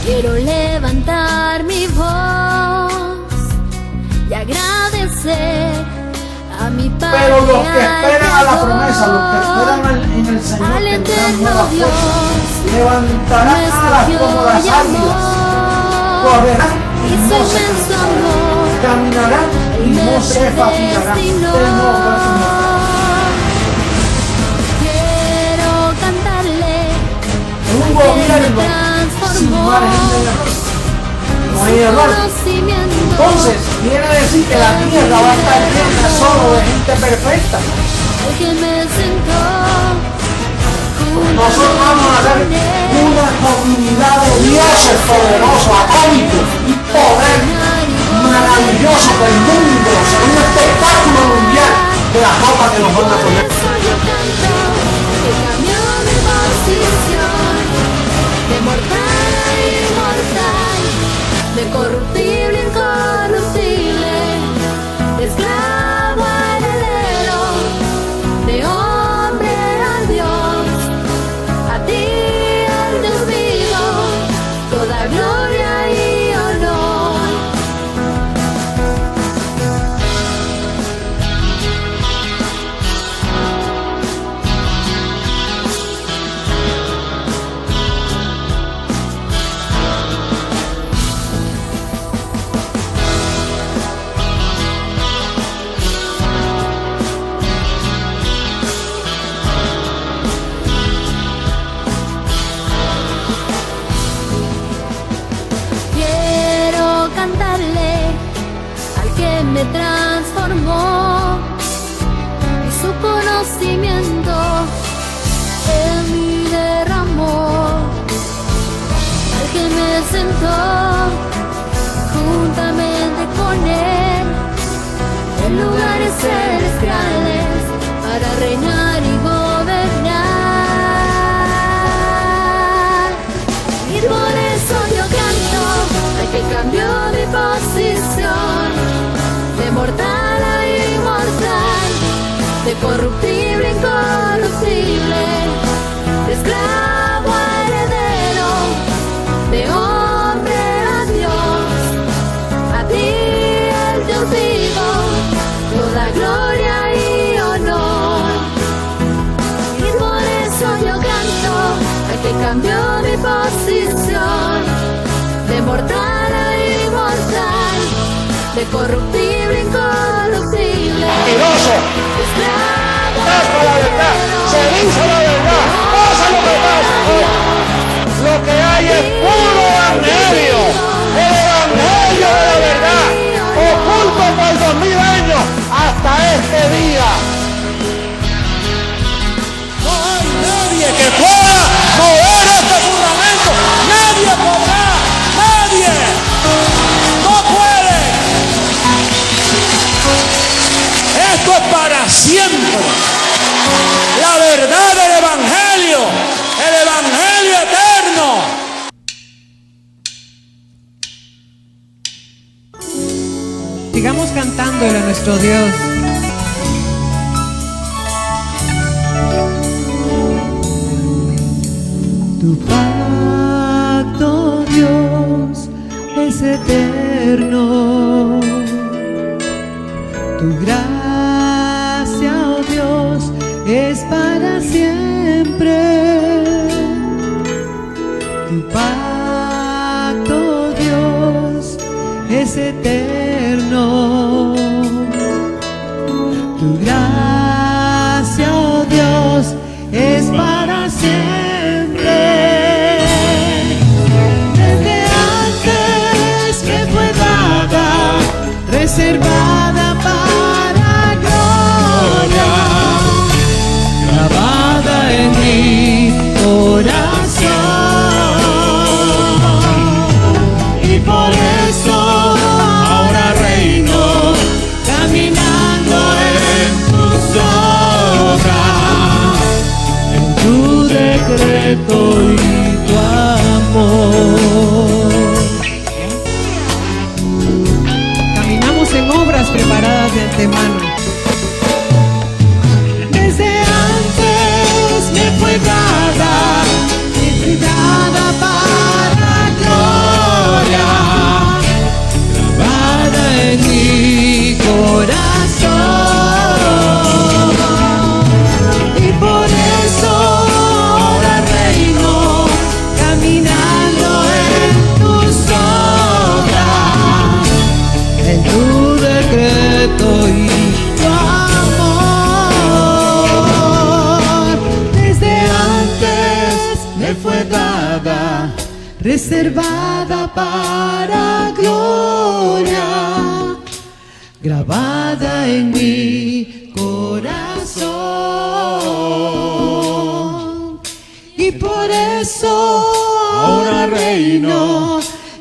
Quiero levantar mi voz y agradecer a mi Padre. Pero los que esperan a la promesa, los que esperan en el Señor, tendrán nuevas fuerzas, levantarán alas como las águilas, correrán y no se cansarán, caminarán y no se fatigarán. Quiero cantarle un gobierno sin margen de error. No hay error. Entonces, quiere decir que la tierra va a estar llena solo de gente perfecta. Nosotros vamos a ser una comunidad de dioses poderosos, atómicos y poder maravilloso del mundo, será un espectáculo mundial de la ropa que nos van a poner. De mortal a inmortal, de corruptible a incorruptible, de esclavo a heredero, de hombre a Dios, a ti al Dios vivo, toda gloria y honor. Me transformó y su conocimiento en mí derramó, al que me sentó juntamente con él en lugares celestiales para reinar y gobernar. Y por eso yo canto al que cambió mi posición, de mortal a inmortal, de corruptible a incorruptible, de esclavo a heredero, de hombre a Dios, a ti el Dios vivo, toda gloria y honor. Y por eso yo canto al que cambió mi posición, de mortal a inmortal, de corruptible a incorruptible. Mentiroso. Pasa la verdad, se dice la verdad, pasa lo que pasa. Lo que hay es puro evangelio, el evangelio de la verdad, oculto por 2000 años hasta este día. No hay nadie que pueda mover este fundamento, nadie podrá, nadie. No puede. Esto es para siempre. La verdad del evangelio, el evangelio eterno. Sigamos cantándole a nuestro Dios. Tu pacto, Dios, es eterno. Tu gracia, oh Dios, es para siempre. Tu pacto, Dios, es eterno. Tu gracia, oh Dios, es para siempre. Desde antes me fue dada, reservada para gloria, grabada en mi corazón. Y por eso ahora reino, caminando en tus obras, en tu decreto y tu amor. Caminamos en obras preparadas de antemano. Desde antes me fue dada, para gloria. reservada para gloria, grabada en mi corazón. Y por eso ahora reino,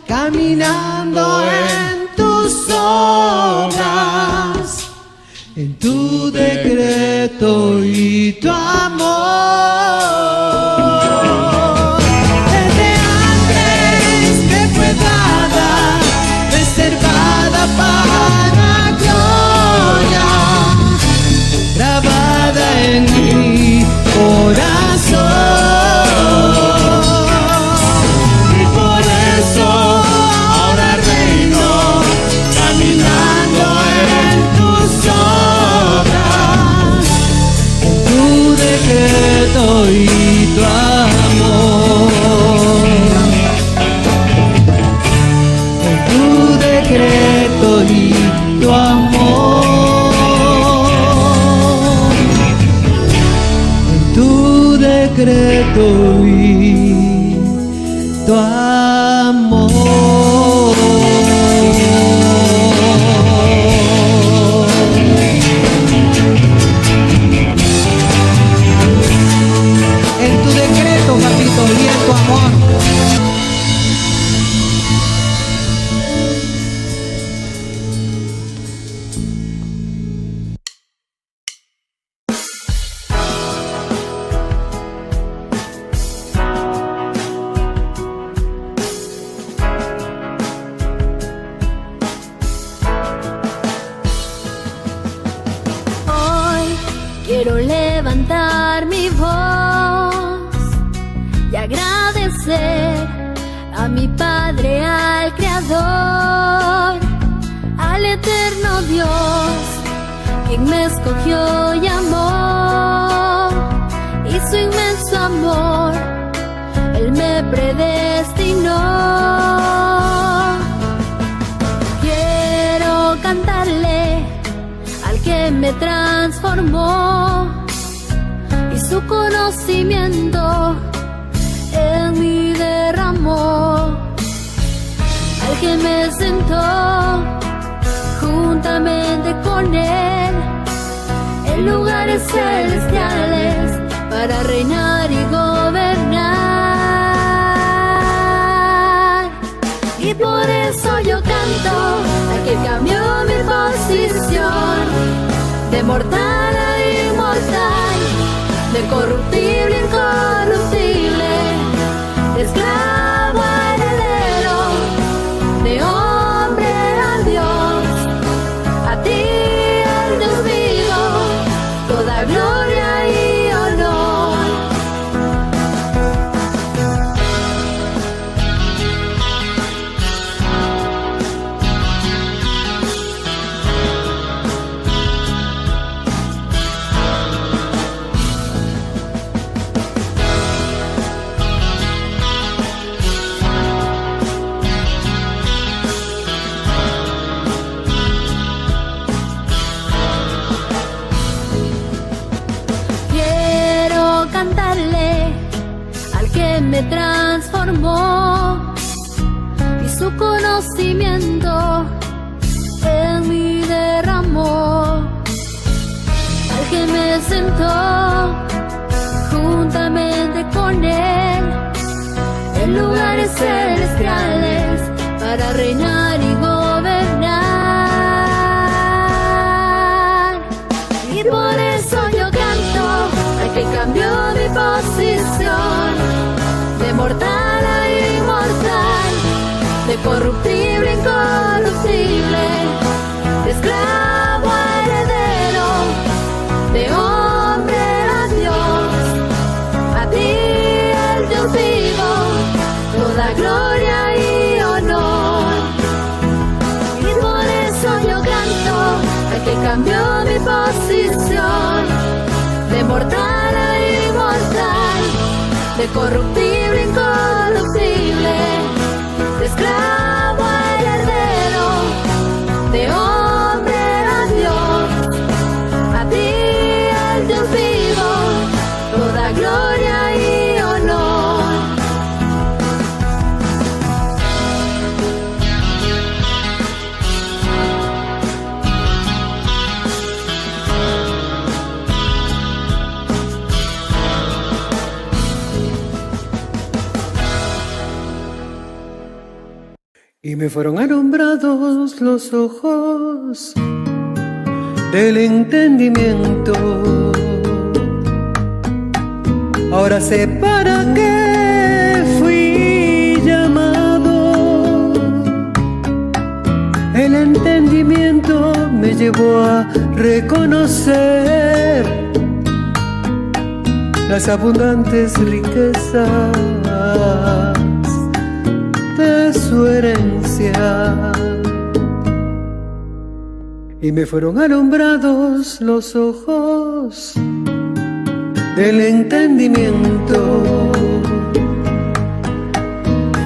caminando en tus obras, en tu decreto y tu amor. Desde antes me fue dada, reservada para gloria, grabada en mi corazón. Y por eso ahora reino, caminando en tus obras, en tu decreto y tu amor. En tu decreto y tu amor. En tu decreto y tu amor. En tu decreto, papito, y en tu amor. Hoy quiero levantar mi voz y agradecer a mi Padre, al Creador, al eterno Dios, quien me escogió y amó, y su inmenso amor, Él me predestinó. Quiero cantarle al que me transformó, y su conocimiento en mí derramó, al que me sentó juntamente con Él en lugares celestiales para reinar y gobernar. Y por eso yo canto al que cambió mi posición, de mortal a inmortal, de corruptible a incorruptible, de esclavo a heredero, de hombre a Dios. A ti, el Dios vivo, toda gloria y honor. Quiero cantarle al que me transformó, y su conocimiento en mí derramó, al que me sentó juntamente con Él en lugares celestiales para reinar y gobernar. Y por eso yo canto al que cambió mi posición, de mortal a inmortal, de corruptible a incorruptible, de esclavo a heredero, de hombre a Dios. A ti, el Dios vivo, toda gloria y honor. Y por eso yo canto al que cambió mi posición, de mortal a inmortal, de corruptible a incorruptible, de esclavo a heredero, de hombre a Dios. A ti, el Dios vivo, toda gloria y honor. Y me fueron alumbrados los ojos del entendimiento. Ahora sé para qué fui llamado. El entendimiento me llevó a reconocer las abundantes riquezas de su herencia. Y me fueron alumbrados los ojos del entendimiento.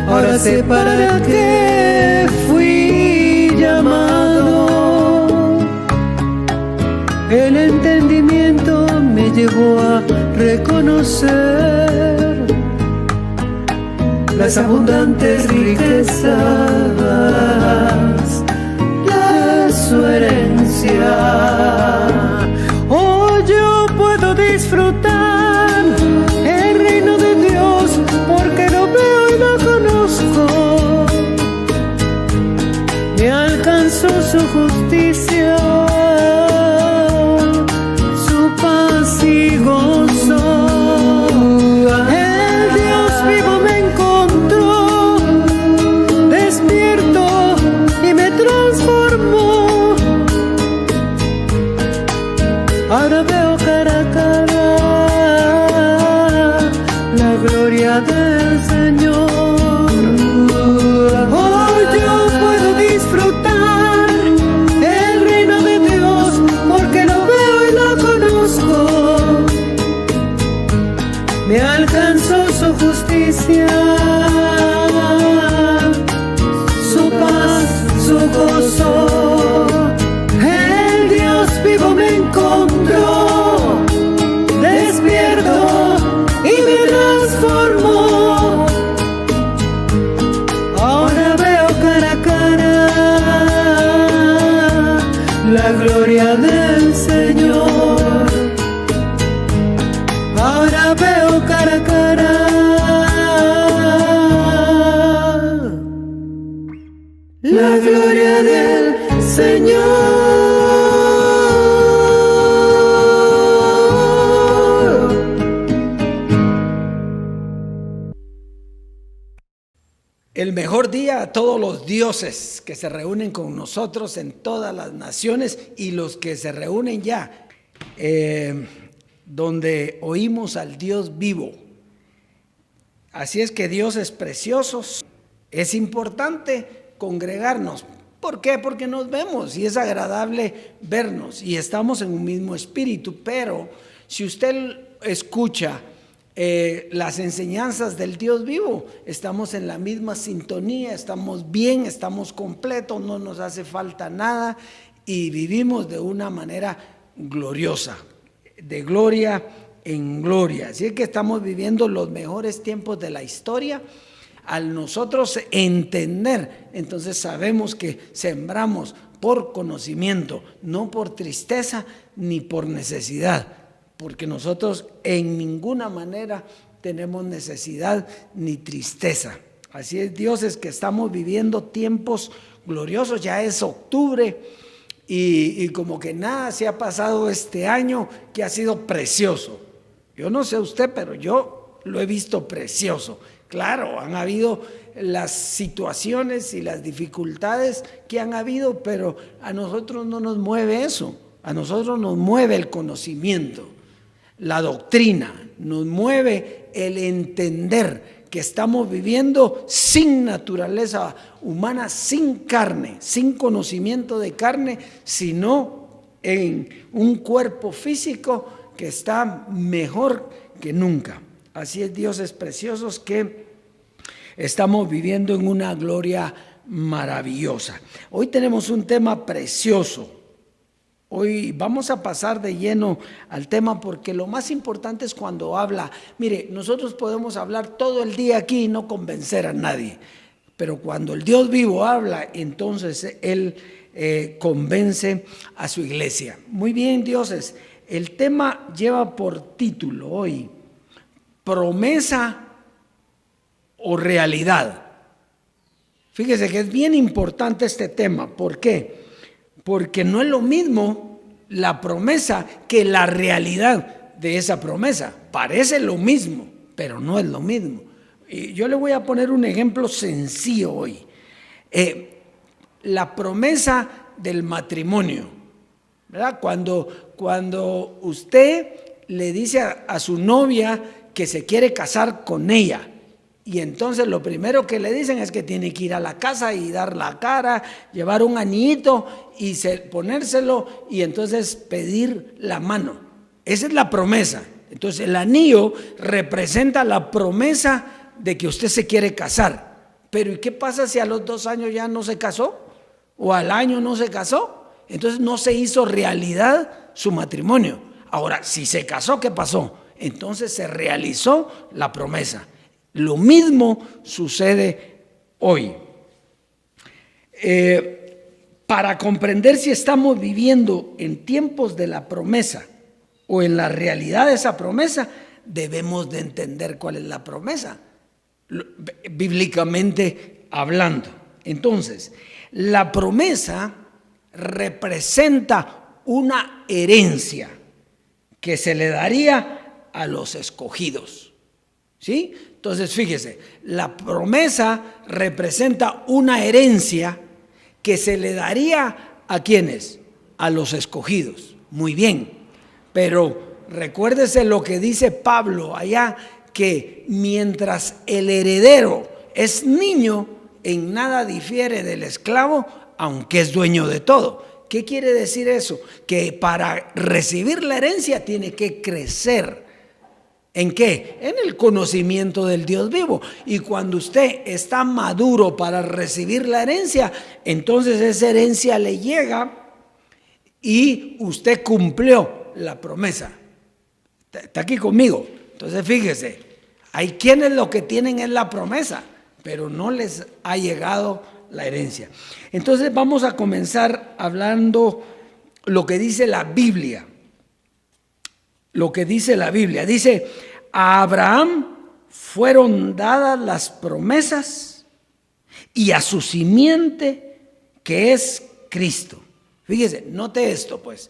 Ahora sé para qué fui llamado. El entendimiento me llevó a reconocer las abundantes riquezas de su herencia. Hoy yo puedo disfrutar el reino de Dios porque lo veo y lo conozco. Me alcanzó su justicia, su paz y gozo. El Dios vivo me encontró, despierto y me transformó. Ahora veo cara a cara la gloria del Señor. Hoy yo puedo disfrutar el reino de Dios porque lo veo y lo conozco. Me alcanzó su justicia, su paz, su gozo. El Dios vivo me encontró, despierto y me transformó. Ahora veo cara a cara la gloria del Señor. Ahora veo cara a cara la gloria del Señor. El mejor día a todos los dioses que se reúnen con nosotros en todas las naciones y los que se reúnen ya, donde oímos al Dios vivo. Así es que Dios es precioso. Es importante congregarnos. ¿Por qué? Porque nos vemos y es agradable vernos y estamos en un mismo espíritu. Pero si usted escucha las enseñanzas del Dios vivo, estamos en la misma sintonía, estamos bien, estamos completos, no nos hace falta nada y vivimos de una manera gloriosa, de gloria en gloria. Así es que estamos viviendo los mejores tiempos de la historia. Al nosotros entender, entonces sabemos que sembramos por conocimiento, no por tristeza ni por necesidad, porque nosotros en ninguna manera tenemos necesidad ni tristeza. Así es, Dios, es que estamos viviendo tiempos gloriosos. Ya es octubre y como que nada se ha pasado este año que ha sido precioso. Yo no sé usted, pero yo lo he visto precioso. Claro, han habido las situaciones y las dificultades que han habido, pero a nosotros no nos mueve eso. A nosotros nos mueve el conocimiento, la doctrina, nos mueve el entender que estamos viviendo sin naturaleza humana, sin carne, sin conocimiento de carne, sino en un cuerpo físico que está mejor que nunca. Así es, dioses preciosos, que estamos viviendo en una gloria maravillosa. Hoy tenemos un tema precioso. Hoy vamos a pasar de lleno al tema porque lo más importante es cuando habla. Mire, nosotros podemos hablar todo el día aquí y no convencer a nadie, pero cuando el Dios vivo habla, entonces Él convence a su iglesia. Muy bien, dioses, el tema lleva por título hoy: promesa o realidad. Fíjese que es bien importante este tema. ¿Por qué? Porque no es lo mismo la promesa que la realidad de esa promesa. Parece lo mismo, pero no es lo mismo. Y yo le voy a poner un ejemplo sencillo hoy. La promesa del matrimonio, ¿verdad? Cuando usted le dice a su novia que se quiere casar con ella, y entonces lo primero que le dicen es que tiene que ir a la casa y dar la cara, llevar un anillito y ponérselo y entonces pedir la mano. Esa es la promesa. Entonces el anillo representa la promesa de que usted se quiere casar. Pero ¿y qué pasa si a los 2 años ya no se casó? ¿O al año no se casó? Entonces no se hizo realidad su matrimonio. Ahora, si se casó, ¿qué pasó? Entonces se realizó la promesa. Lo mismo sucede hoy. Para comprender si estamos viviendo en tiempos de la promesa o en la realidad de esa promesa, debemos de entender cuál es la promesa, bíblicamente hablando. Entonces, la promesa representa una herencia que se le daría a los escogidos, ¿sí? Entonces, fíjese, la promesa representa una herencia que se le daría ¿a quiénes? A los escogidos. Muy bien, pero recuérdese lo que dice Pablo allá, que mientras el heredero es niño, en nada difiere del esclavo, aunque es dueño de todo. ¿Qué quiere decir eso? Que para recibir la herencia tiene que crecer. ¿En qué? En el conocimiento del Dios vivo. Y cuando usted está maduro para recibir la herencia, entonces esa herencia le llega y usted cumplió la promesa. ¿Está aquí conmigo? Entonces fíjese, hay quienes lo que tienen es la promesa, pero no les ha llegado la herencia. Entonces vamos a comenzar hablando lo que dice la Biblia. Lo que dice la Biblia. Dice, a Abraham fueron dadas las promesas y a su simiente que es Cristo. Fíjese, note esto pues.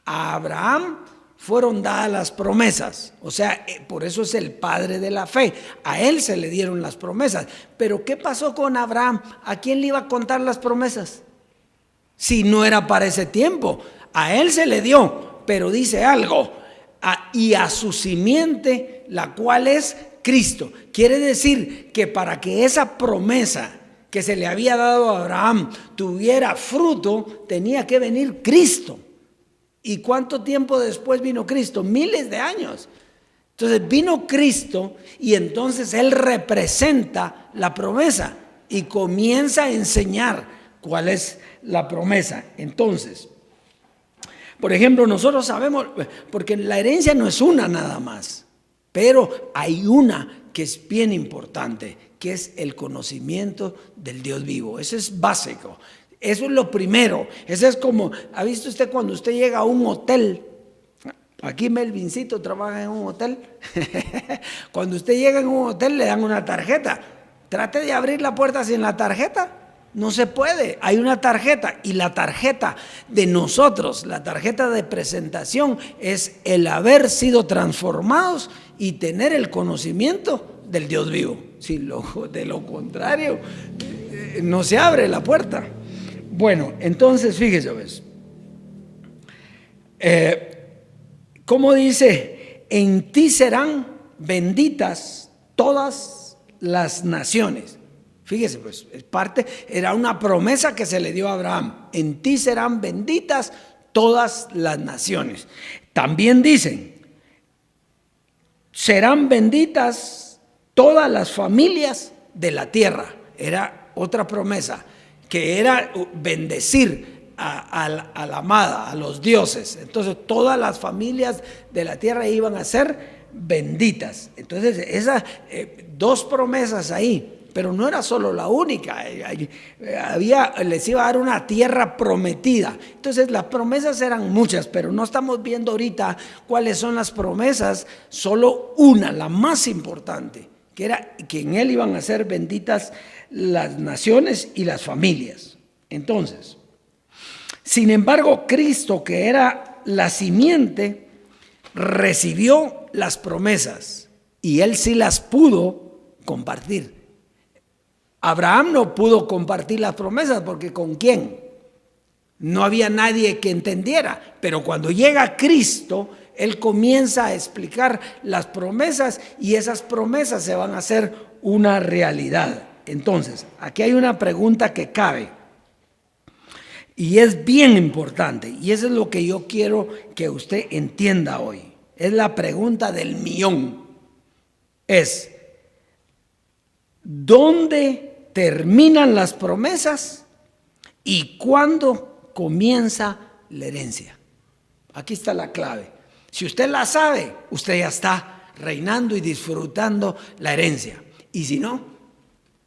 A Abraham fueron dadas las promesas, o sea, por eso es el padre de la fe. A él se le dieron las promesas. Pero ¿qué pasó con Abraham? ¿A quién le iba a contar las promesas? Si no era para ese tiempo. A él se le dio, pero dice algo. Y a su simiente, la cual es Cristo. Quiere decir que para que esa promesa que se le había dado a Abraham tuviera fruto, tenía que venir Cristo. ¿Y cuánto tiempo después vino Cristo? Miles de años. Entonces vino Cristo y entonces Él representa la promesa y comienza a enseñar cuál es la promesa. Entonces, por ejemplo, nosotros sabemos, porque la herencia no es una nada más, pero hay una que es bien importante, que es el conocimiento del Dios vivo. Eso es básico. Eso es lo primero. Eso es como, ¿ha visto usted cuando usted llega a un hotel? Aquí Melvincito trabaja en un hotel. Cuando usted llega en un hotel le dan una tarjeta. Trate de abrir la puerta sin la tarjeta. No se puede. Hay una tarjeta y la tarjeta de nosotros, la tarjeta de presentación es el haber sido transformados y tener el conocimiento del Dios vivo. Si de lo contrario, no se abre la puerta. Bueno, entonces fíjese, ¿ves? ¿Cómo dice? En ti serán benditas todas las naciones. Fíjese, pues, era una promesa que se le dio a Abraham. En ti serán benditas todas las naciones. También dicen, serán benditas todas las familias de la tierra. Era otra promesa, que era bendecir a la amada, a los dioses. Entonces todas las familias de la tierra iban a ser benditas. Entonces esas dos promesas ahí. Pero no era solo la única, les iba a dar una tierra prometida. Entonces las promesas eran muchas, pero no estamos viendo ahorita cuáles son las promesas, solo una, la más importante, que en él iban a ser benditas las naciones y las familias. Entonces, sin embargo, Cristo, que era la simiente, recibió las promesas y él sí las pudo compartir. Abraham no pudo compartir las promesas porque ¿con quién? No había nadie que entendiera, pero cuando llega Cristo, él comienza a explicar las promesas y esas promesas se van a hacer una realidad. Entonces, aquí hay una pregunta que cabe y es bien importante, y eso es lo que yo quiero que usted entienda hoy. Es la pregunta del millón. Es, ¿dónde terminan las promesas y cuándo comienza la herencia? Aquí está la clave. Si usted la sabe, usted ya está reinando y disfrutando la herencia. Y si no,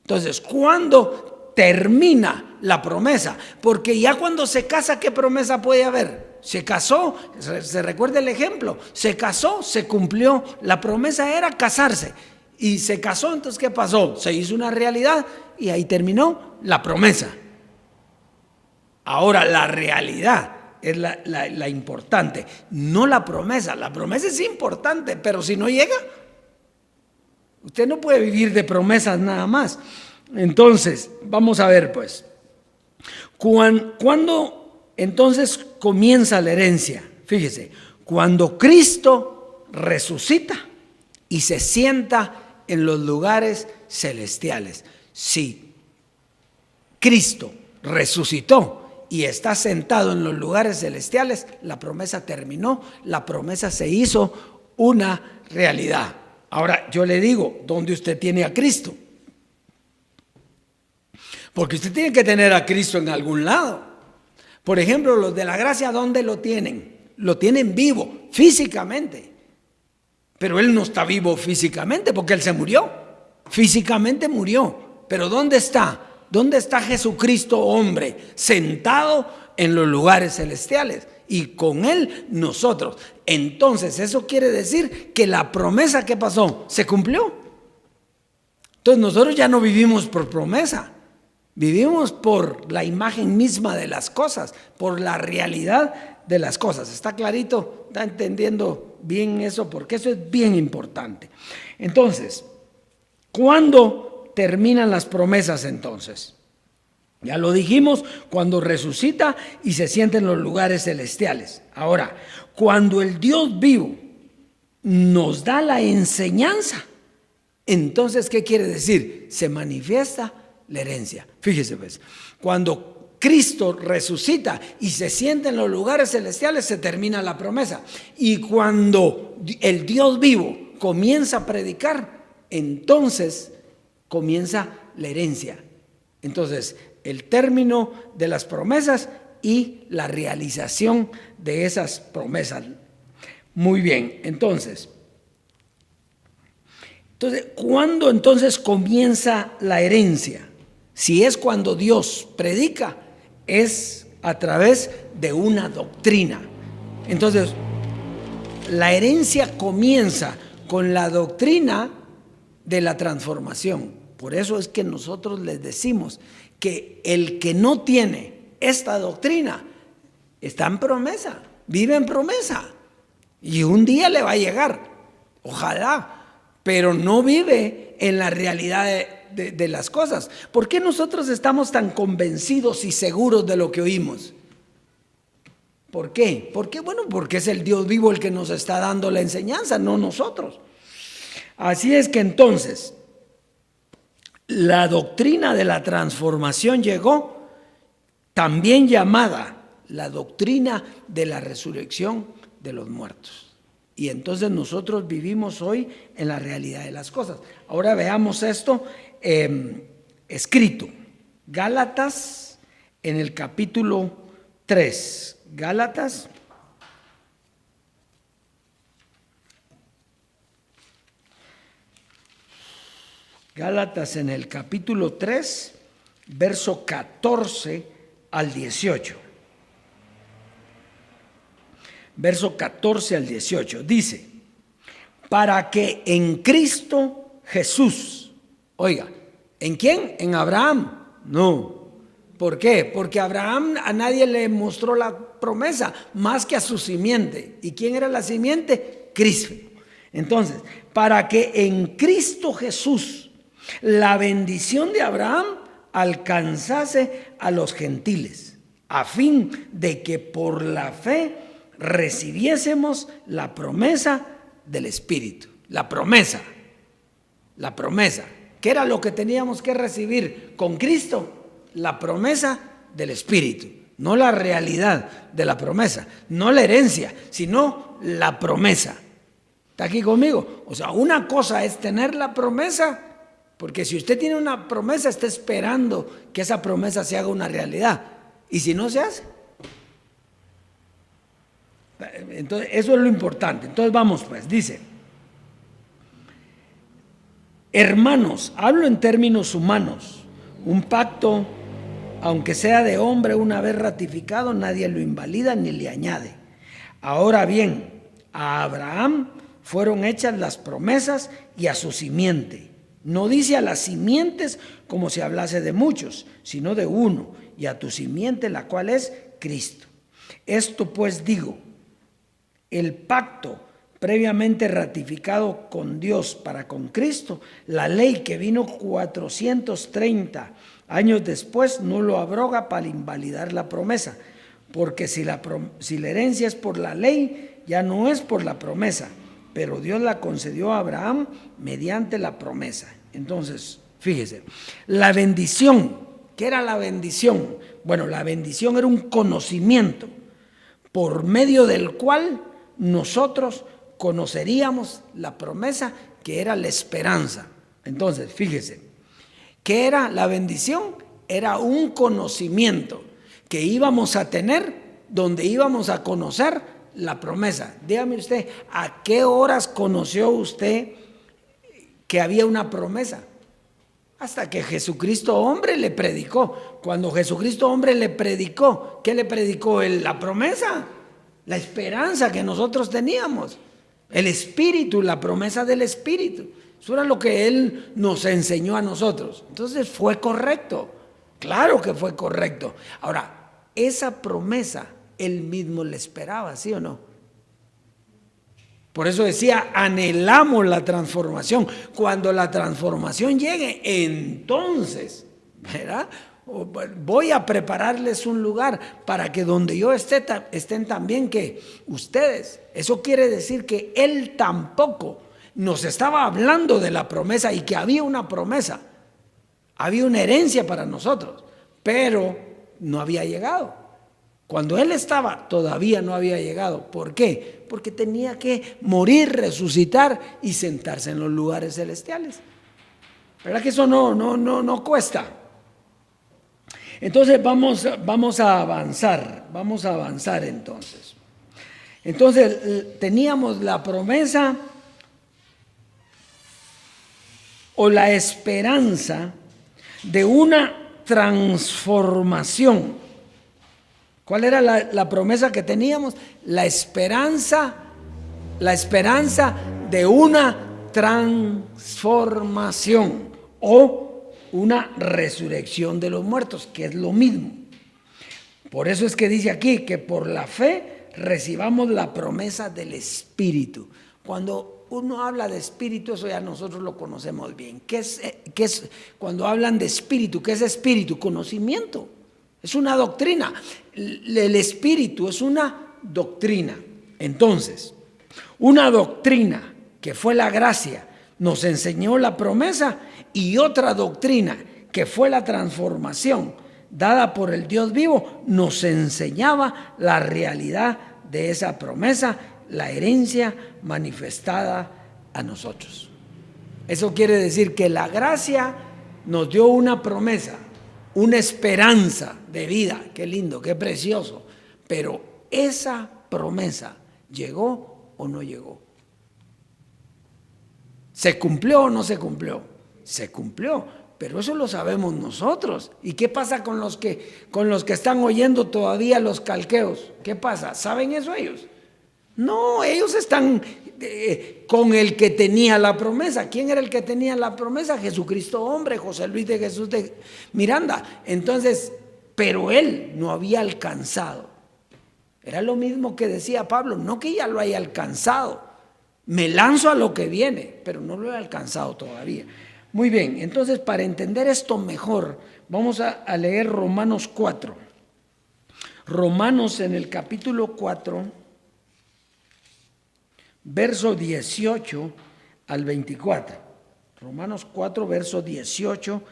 entonces, ¿cuándo termina la promesa? Porque ya cuando se casa, ¿qué promesa puede haber? Se casó, se recuerda el ejemplo, se casó, se cumplió, la promesa era casarse y se casó, entonces ¿qué pasó? Se hizo una realidad y ahí terminó la promesa. Ahora la realidad es la importante, no la promesa es importante, pero si no llega, usted no puede vivir de promesas nada más. Entonces, vamos a ver pues, ¿cuándo entonces comienza la herencia? Fíjese, cuando Cristo resucita y se sienta en los lugares celestiales. Si Cristo resucitó y está sentado en los lugares celestiales, la promesa terminó, la promesa se hizo una realidad. Ahora yo le digo, ¿dónde usted tiene a Cristo? Porque usted tiene que tener a Cristo en algún lado. Por ejemplo, los de la gracia, ¿dónde lo tienen? Lo tienen vivo, físicamente. Pero Él no está vivo físicamente porque Él se murió. Físicamente murió. Pero ¿dónde está? ¿Dónde está Jesucristo, hombre? Sentado en los lugares celestiales. Y con Él nosotros. Entonces, eso quiere decir que la promesa que pasó se cumplió. Entonces, nosotros ya no vivimos por promesa. Vivimos por la imagen misma de las cosas, por la realidad de las cosas. ¿Está clarito? ¿Está entendiendo bien eso? Porque eso es bien importante. Entonces, ¿cuándo terminan las promesas entonces? Ya lo dijimos, cuando resucita y se sienta en los lugares celestiales. Ahora, cuando el Dios vivo nos da la enseñanza, entonces, ¿qué quiere decir? Se manifiesta la herencia. Fíjese pues, cuando Cristo resucita y se sienta en los lugares celestiales, se termina la promesa. Y cuando el Dios vivo comienza a predicar, entonces comienza la herencia. Entonces, el término de las promesas y la realización de esas promesas. Muy bien, entonces, ¿cuándo entonces comienza la herencia? Si es cuando Dios predica, es a través de una doctrina. Entonces, la herencia comienza con la doctrina de la transformación. Por eso es que nosotros les decimos que el que no tiene esta doctrina está en promesa, vive en promesa. Y un día le va a llegar, ojalá, pero no vive en la realidad de las cosas. ¿Por qué nosotros estamos tan convencidos y seguros de lo que oímos? ¿Por qué? Bueno, porque es el Dios vivo el que nos está dando la enseñanza, no nosotros. Así es que entonces, la doctrina de la transformación llegó, también llamada la doctrina de la resurrección de los muertos. Y entonces nosotros vivimos hoy en la realidad de las cosas. Ahora veamos esto escrito. Gálatas en el capítulo 3. Gálatas. Gálatas en el capítulo 3, verso 14 al 18. Verso 14 al 18. Dice, para que en Cristo Jesús. Oiga, ¿en quién? ¿En Abraham? No. ¿Por qué? Porque Abraham a nadie le mostró la promesa más que a su simiente. ¿Y quién era la simiente? Cristo. Entonces, para que en Cristo Jesús la bendición de Abraham alcanzase a los gentiles, a fin de que por la fe recibiésemos la promesa del Espíritu. La promesa. ¿Qué era lo que teníamos que recibir con Cristo? La promesa del Espíritu, no la realidad de la promesa, no la herencia, sino la promesa. ¿Está aquí conmigo? O sea, una cosa es tener la promesa, porque si usted tiene una promesa, está esperando que esa promesa se haga una realidad. Y si no se hace, entonces eso es lo importante. Entonces vamos pues, dice: hermanos, hablo en términos humanos, un pacto, aunque sea de hombre una vez ratificado, nadie lo invalida ni le añade. Ahora bien, a Abraham fueron hechas las promesas y a su simiente. No dice a las simientes como si hablase de muchos, sino de uno, y a tu simiente, la cual es Cristo. Esto pues digo, el pacto previamente ratificado con Dios para con Cristo, la ley que vino 430 años después no lo abroga para invalidar la promesa, porque si la herencia es por la ley, ya no es por la promesa, pero Dios la concedió a Abraham mediante la promesa. Entonces, fíjese, la bendición, ¿qué era la bendición? Bueno, la bendición era un conocimiento por medio del cual nosotros conoceríamos la promesa, que era la esperanza. Entonces, fíjese, ¿qué era la bendición? Era un conocimiento que íbamos a tener, donde íbamos a conocer la promesa. Dígame usted, ¿a qué horas conoció usted que había una promesa? Hasta que Jesucristo hombre le predicó. Cuando Jesucristo hombre le predicó, ¿qué le predicó él? La promesa, la esperanza que nosotros teníamos, el Espíritu, la promesa del Espíritu. Eso era lo que él nos enseñó a nosotros. Entonces fue correcto, claro que fue correcto. Ahora, esa promesa él mismo la esperaba, ¿sí o no? Por eso decía, anhelamos la transformación. Cuando la transformación llegue, entonces, ¿verdad? Voy a prepararles un lugar para que donde yo esté, estén también que ustedes. Eso quiere decir que él tampoco nos estaba hablando de la promesa y que había una promesa. Había una herencia para nosotros, pero no había llegado. Cuando él estaba, todavía no había llegado. ¿Por qué? Porque tenía que morir, resucitar y sentarse en los lugares celestiales. ¿Verdad que eso no cuesta? Entonces vamos a avanzar entonces. Entonces teníamos la promesa o la esperanza de una transformación. ¿Cuál era la promesa que teníamos? La esperanza de una transformación o una resurrección de los muertos, que es lo mismo. Por eso es que dice aquí que por la fe recibamos la promesa del Espíritu. Cuando uno habla de Espíritu, eso ya nosotros lo conocemos bien. ¿Qué es cuando hablan de Espíritu? ¿Qué es Espíritu? Conocimiento. Es una doctrina. El Espíritu es una doctrina. Entonces, una doctrina que fue la gracia nos enseñó la promesa, y otra doctrina que fue la transformación dada por el Dios vivo nos enseñaba la realidad de esa promesa, la herencia manifestada a nosotros. Eso quiere decir que la gracia nos dio una promesa, una esperanza de vida. Qué lindo, qué precioso. Pero esa promesa, ¿llegó o no llegó? ¿Se cumplió o no se cumplió? Se cumplió, pero eso lo sabemos nosotros. ¿Y qué pasa con los que están oyendo todavía los calqueos? ¿Qué pasa? ¿Saben eso ellos? No, ellos están con el que tenía la promesa. ¿Quién era el que tenía la promesa? Jesucristo hombre, José Luis de Jesús de Miranda. Entonces, pero él no había alcanzado. Era lo mismo que decía Pablo, no que ya lo haya alcanzado. Me lanzo a lo que viene, pero no lo he alcanzado todavía. Muy bien, entonces para entender esto mejor, vamos a leer Romanos 4. Romanos en el capítulo 4, verso 18 al 24. Romanos 4, verso 18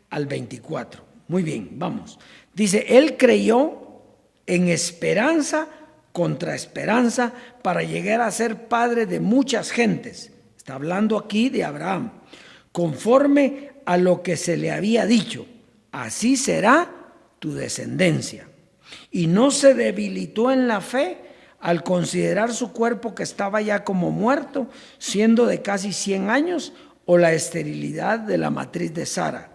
al 24. Muy bien, vamos. Dice, él creyó en esperanza contra esperanza para llegar a ser padre de muchas gentes. Está hablando aquí de Abraham. Conforme a lo que se le había dicho, así será tu descendencia. Y no se debilitó en la fe al considerar su cuerpo que estaba ya como muerto, siendo de casi 100 años, o la esterilidad de la matriz de Sara.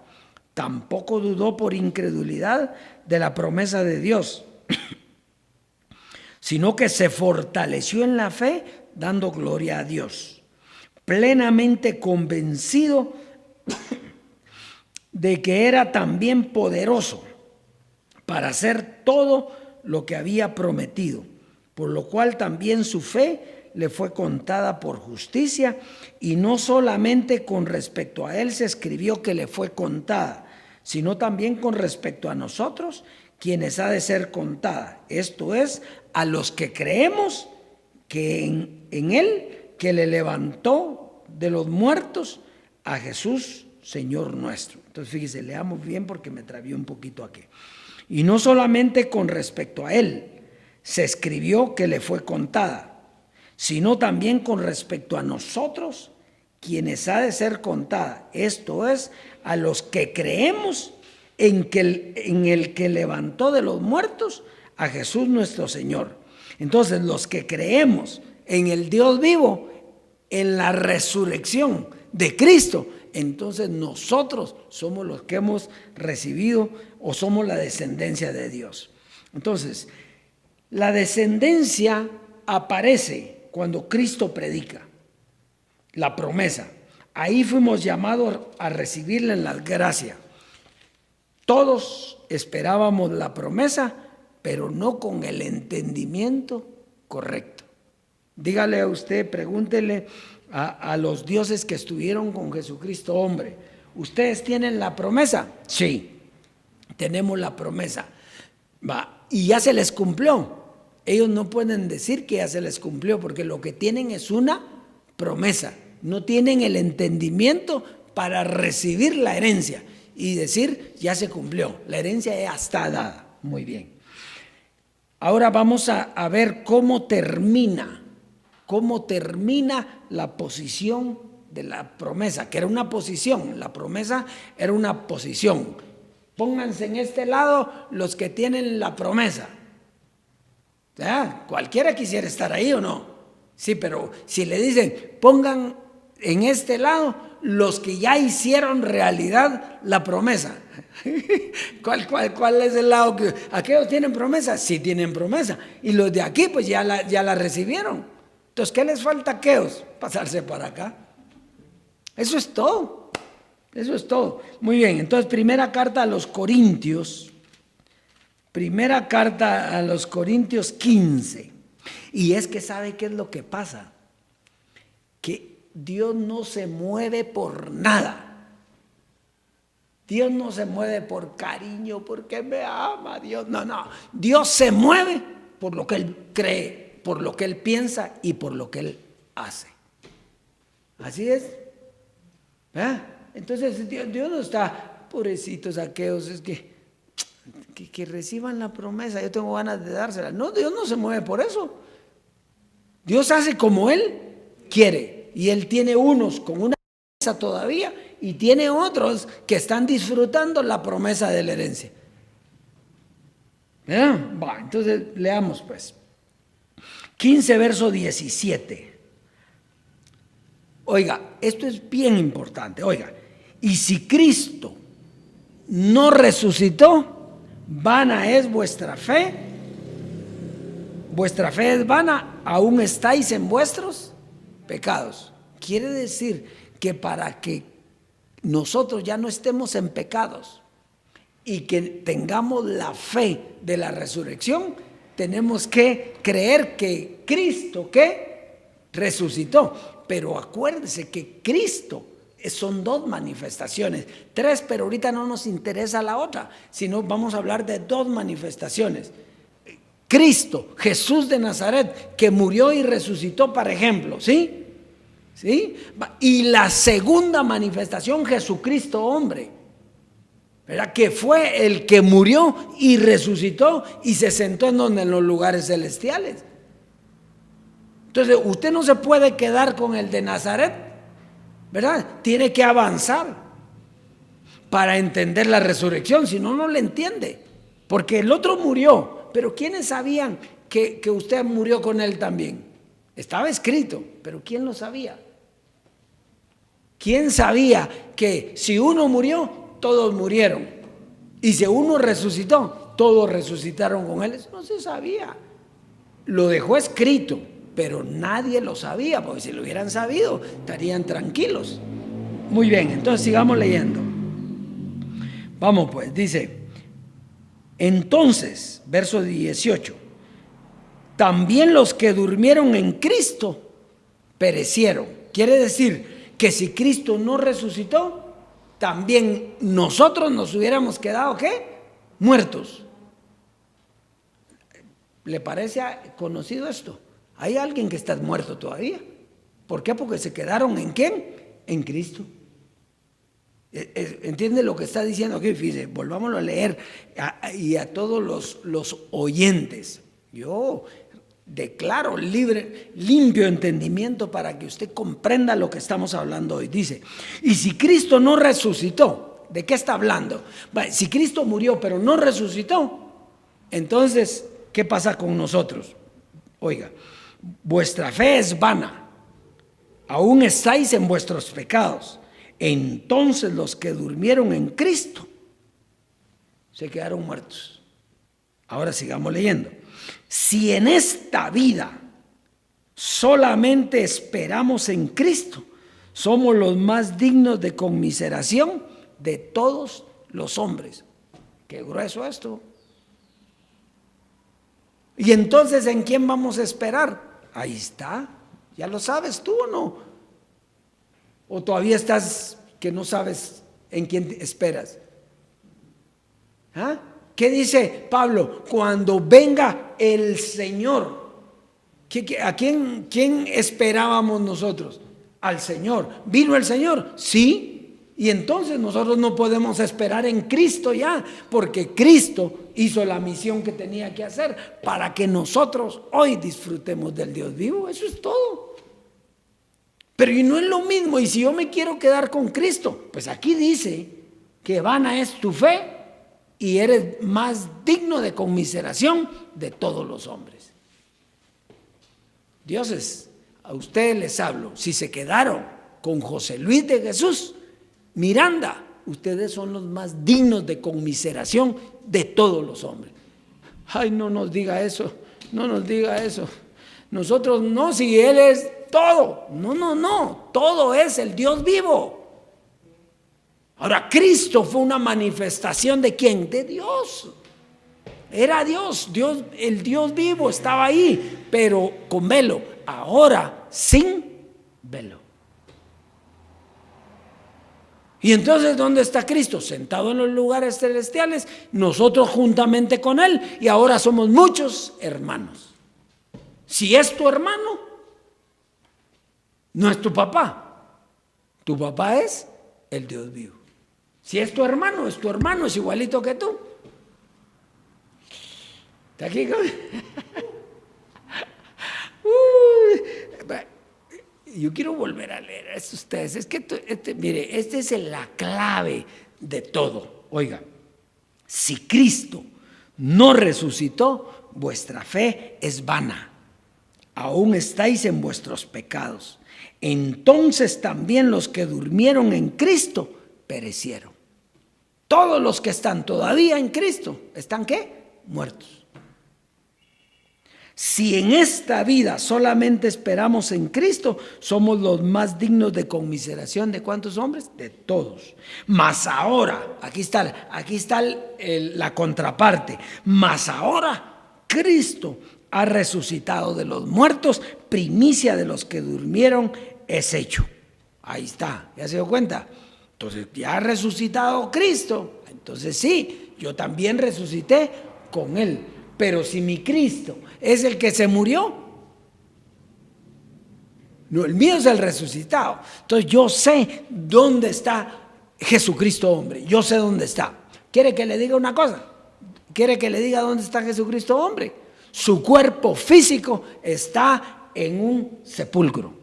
Tampoco dudó por incredulidad de la promesa de Dios, sino que se fortaleció en la fe, dando gloria a Dios, plenamente convencido de que era también poderoso para hacer todo lo que había prometido, por lo cual también su fe le fue contada por justicia, y no solamente con respecto a él se escribió que le fue contada, sino también con respecto a nosotros, quienes ha de ser contada. Esto es, a los que creemos que en él, que le levantó de los muertos a Jesús, Señor nuestro. Entonces fíjese, leamos bien porque me trabé un poquito aquí. Y no solamente con respecto a él se escribió que le fue contada, sino también con respecto a nosotros, quienes ha de ser contada. Esto es, a los que creemos en el que levantó de los muertos a Jesús nuestro Señor. Entonces, los que creemos en el Dios vivo, en la resurrección de Cristo, entonces nosotros somos los que hemos recibido o somos la descendencia de Dios. Entonces, la descendencia aparece cuando Cristo predica la promesa. Ahí fuimos llamados a recibirla en la gracia. Todos esperábamos la promesa, pero no con el entendimiento correcto. Dígale a usted, pregúntele a los dioses que estuvieron con Jesucristo hombre, ¿ustedes tienen la promesa? Sí, tenemos la promesa. Y ya se les cumplió. Ellos no pueden decir que ya se les cumplió, porque lo que tienen es una promesa. No tienen el entendimiento para recibir la herencia y decir, ya se cumplió, la herencia ya está dada. Muy bien. Ahora vamos a ver cómo termina la posición de la promesa, que era una posición. La promesa era una posición. Pónganse en este lado los que tienen la promesa. ¿Ya? Cualquiera quisiera estar ahí o no. Sí, pero si le dicen, pongan en este lado los que ya hicieron realidad la promesa. ¿Cuál es el lado que aquellos tienen promesa? Sí tienen promesa. Y los de aquí pues ya la recibieron. Entonces, ¿qué les falta a aquellos? Pasarse para acá. Eso es todo. Eso es todo. Muy bien, entonces primera carta a los Corintios. Primera carta a los Corintios 15. Y es que ¿sabe qué es lo que pasa? Que Dios no se mueve por nada. Dios no se mueve por cariño, porque me ama Dios. No. Dios se mueve por lo que Él cree, por lo que Él piensa y por lo que Él hace. Así es. Entonces Dios no está, pobrecitos aquellos, es que reciban la promesa, yo tengo ganas de dársela. No, Dios no se mueve por eso. Dios hace como Él quiere. Y Él tiene unos con una promesa todavía y tiene otros que están disfrutando la promesa de la herencia. Entonces leamos pues. 15 verso 17. Oiga, esto es bien importante. Oiga, y si Cristo no resucitó, vana es vuestra fe vuestra fe es vana, aún estáis en vuestros pecados. Quiere decir que para que nosotros ya no estemos en pecados y que tengamos la fe de la resurrección, tenemos que creer que Cristo, ¿qué? Resucitó. Pero acuérdese que Cristo son dos manifestaciones, tres, pero ahorita no nos interesa la otra, sino vamos a hablar de dos manifestaciones. Cristo, Jesús de Nazaret, que murió y resucitó, por ejemplo, ¿sí? ¿Sí? Y la segunda manifestación, Jesucristo hombre, ¿verdad? Que fue el que murió y resucitó y se sentó en los lugares celestiales. Entonces usted no se puede quedar con el de Nazaret, ¿verdad? Tiene que avanzar para entender la resurrección, si no, no le entiende. Porque el otro murió, pero ¿quiénes sabían que usted murió con él también? Estaba escrito, pero ¿quién lo sabía? ¿Quién sabía que si uno murió, todos murieron? Y si uno resucitó, todos resucitaron con él. Eso no se sabía. Lo dejó escrito, pero nadie lo sabía, porque si lo hubieran sabido, estarían tranquilos. Muy bien, entonces sigamos leyendo. Vamos pues, dice, entonces, verso 18, también los que durmieron en Cristo perecieron. Quiere decir que si Cristo no resucitó, también nosotros nos hubiéramos quedado, ¿qué? Muertos. ¿Le parece conocido esto? Hay alguien que está muerto todavía. ¿Por qué? Porque se quedaron ¿en quién? En Cristo. ¿Entiende lo que está diciendo aquí? Fíjese, volvámoslo a leer y a todos los oyentes. Yo declaro limpio entendimiento para que usted comprenda lo que estamos hablando hoy. Dice, y si Cristo no resucitó, ¿de qué está hablando? Si Cristo murió pero no resucitó, entonces, ¿qué pasa con nosotros? Oiga, vuestra fe es vana, aún estáis en vuestros pecados. Entonces los que durmieron en Cristo se quedaron muertos. Ahora sigamos leyendo. Si en esta vida solamente esperamos en Cristo, somos los más dignos de conmiseración de todos los hombres. Qué grueso esto. Y entonces, ¿en quién vamos a esperar? Ahí está. ¿Ya lo sabes tú o no? ¿O todavía estás que no sabes en quién esperas? ¿Ah? ¿Qué dice Pablo? Cuando venga el Señor. ¿A quién esperábamos nosotros? Al Señor. ¿Vino el Señor? Sí. Y entonces nosotros no podemos esperar en Cristo ya, porque Cristo hizo la misión que tenía que hacer para que nosotros hoy disfrutemos del Dios vivo. Eso es todo. Pero y no es lo mismo. Y si yo me quiero quedar con Cristo, pues aquí dice que vana es tu fe y eres más digno de conmiseración de todos los hombres. Dioses, a ustedes les hablo. Si se quedaron con José Luis de Jesús Miranda, ustedes son los más dignos de conmiseración de todos los hombres. Ay, no nos diga eso, no nos diga eso. Nosotros no, si Él es todo. No, todo es el Dios vivo. Ahora, Cristo fue una manifestación ¿de quién? De Dios. Era Dios, el Dios vivo estaba ahí, pero con velo. Ahora, sin velo. Y entonces, ¿dónde está Cristo? Sentado en los lugares celestiales, nosotros juntamente con Él, y ahora somos muchos hermanos. Si es tu hermano, no es tu papá. Tu papá es el Dios vivo. Si es tu hermano, es igualito que tú. ¿Está aquí? Yo quiero volver a leer a ustedes. Es que mire, esta es la clave de todo. Oiga, si Cristo no resucitó, vuestra fe es vana. Aún estáis en vuestros pecados. Entonces también los que durmieron en Cristo perecieron. Todos los que están todavía en Cristo, ¿están qué? Muertos. Si en esta vida solamente esperamos en Cristo, somos los más dignos de conmiseración. ¿De cuántos hombres? De todos. Mas ahora, aquí está la contraparte. Mas ahora Cristo ha resucitado de los muertos, primicia de los que durmieron es hecho. Ahí está, ¿ya se dio cuenta? Entonces ya ha resucitado Cristo. Entonces sí, yo también resucité con Él. Pero si mi Cristo es el que se murió, no, el mío es el resucitado. Entonces yo sé dónde está Jesucristo hombre. Yo sé dónde está. ¿Quiere que le diga una cosa? ¿Quiere que le diga dónde está Jesucristo hombre? Su cuerpo físico está en un sepulcro.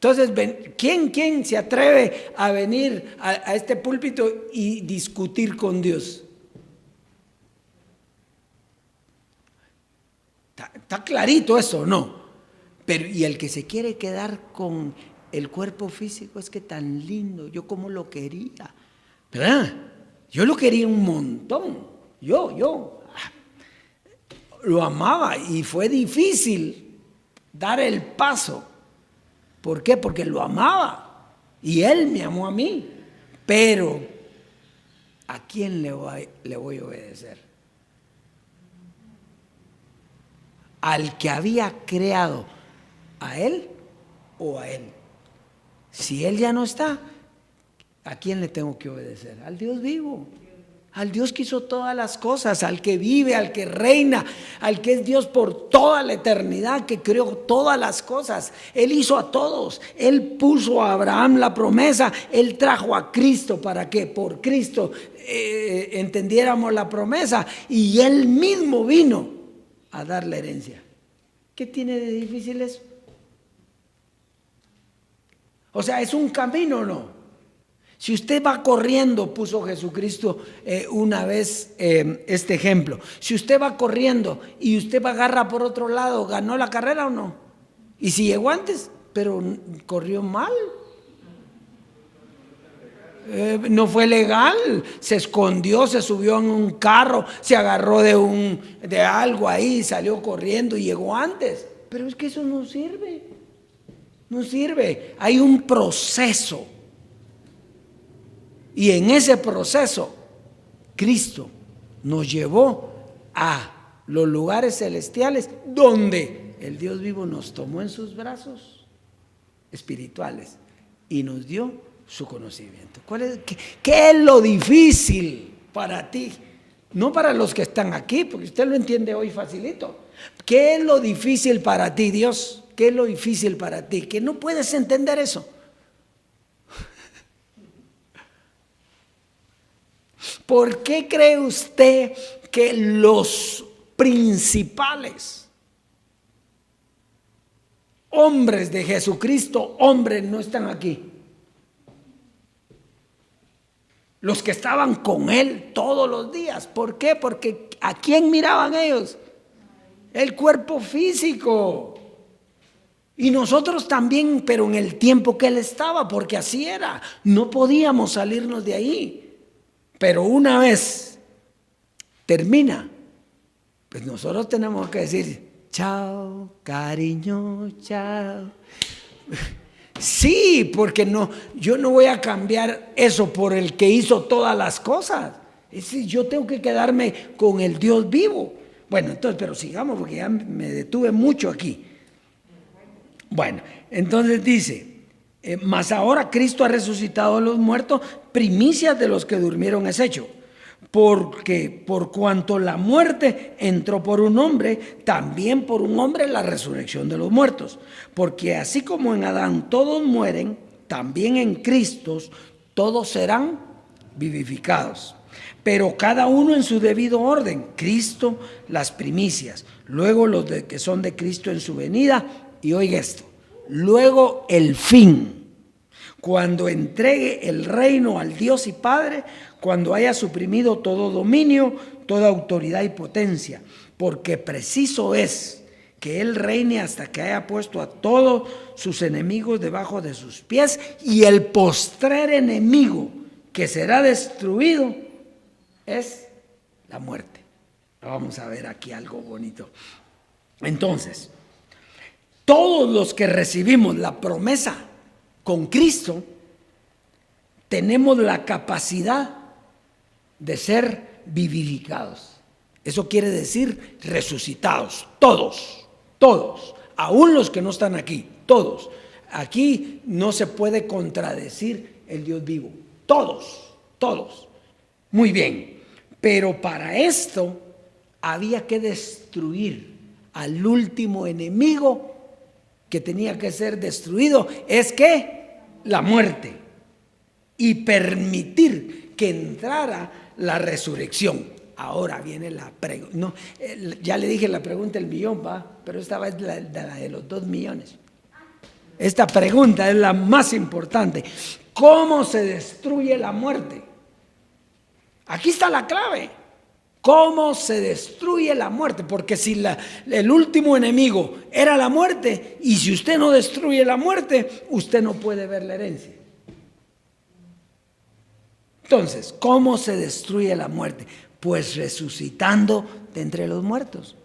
Entonces, ¿quién se atreve a venir a este púlpito y discutir con Dios? Está clarito eso, ¿no? Pero y el que se quiere quedar con el cuerpo físico, es que tan lindo, yo como lo quería, ¿verdad? Yo lo quería un montón, yo lo amaba y fue difícil dar el paso. ¿Por qué? Porque lo amaba y él me amó a mí. Pero ¿a quién le voy a obedecer? ¿Al que había creado a él o a él? Si él ya no está, ¿a quién le tengo que obedecer? Al Dios vivo, al Dios que hizo todas las cosas, al que vive, al que reina, al que es Dios por toda la eternidad, que creó todas las cosas. Él hizo a todos. Él puso a Abraham la promesa. Él trajo a Cristo para que por Cristo entendiéramos la promesa, y él mismo vino a dar la herencia. ¿Qué tiene de difícil eso? O sea, ¿es un camino o no? Si usted va corriendo, puso Jesucristo una vez este ejemplo. Si usted va corriendo y usted agarra por otro lado, ¿ganó la carrera o no? Y si llegó antes, pero corrió mal. No fue legal, se escondió, se subió en un carro, se agarró de algo ahí, salió corriendo y llegó antes. Pero es que eso no sirve, no sirve. Hay un proceso, y en ese proceso Cristo nos llevó a los lugares celestiales donde el Dios vivo nos tomó en sus brazos espirituales y nos dio su conocimiento. ¿Qué es lo difícil para ti? No para los que están aquí, porque usted lo entiende hoy facilito. ¿Qué es lo difícil para ti, Dios? ¿Qué es lo difícil para ti? Que no puedes entender eso. ¿Por qué cree usted que los principales hombres de Jesucristo, hombres, no están aquí? Los que estaban con él todos los días. ¿Por qué? Porque ¿a quién miraban ellos? El cuerpo físico. Y nosotros también, pero en el tiempo que él estaba, porque así era. No podíamos salirnos de ahí. Pero una vez termina, pues nosotros tenemos que decir, chao, cariño, chao. Sí, porque yo no voy a cambiar eso por el que hizo todas las cosas. Es decir, yo tengo que quedarme con el Dios vivo. Bueno, entonces, pero sigamos porque ya me detuve mucho aquí. Bueno, entonces dice, mas ahora Cristo ha resucitado a los muertos, primicias de los que durmieron es hecho. Porque por cuanto la muerte entró por un hombre, también por un hombre la resurrección de los muertos. Porque así como en Adán todos mueren, también en Cristo todos serán vivificados. Pero cada uno en su debido orden. Cristo las primicias, luego los que son de Cristo en su venida. Y oiga esto, luego el fin, cuando entregue el reino al Dios y Padre, cuando haya suprimido todo dominio, toda autoridad y potencia, porque preciso es que Él reine hasta que haya puesto a todos sus enemigos debajo de sus pies, y el postrer enemigo que será destruido es la muerte. Vamos a ver aquí algo bonito. Entonces, todos los que recibimos la promesa con Cristo, tenemos la capacidad de ser vivificados. Eso quiere decir resucitados, todos, aún los que no están aquí, todos. Aquí no se puede contradecir el Dios vivo, todos. Muy bien, pero para esto había que destruir al último enemigo que tenía que ser destruido, es que la muerte, y permitir que entrara la resurrección. Ahora viene la pregunta, no, ya le dije la pregunta del millón, pero esta vez la de los 2 millones. Esta pregunta es la más importante. ¿Cómo se destruye la muerte? Aquí está la clave. ¿Cómo se destruye la muerte? Porque si el último enemigo era la muerte, y si usted no destruye la muerte, usted no puede ver la herencia. Entonces, ¿cómo se destruye la muerte? Pues resucitando de entre los muertos.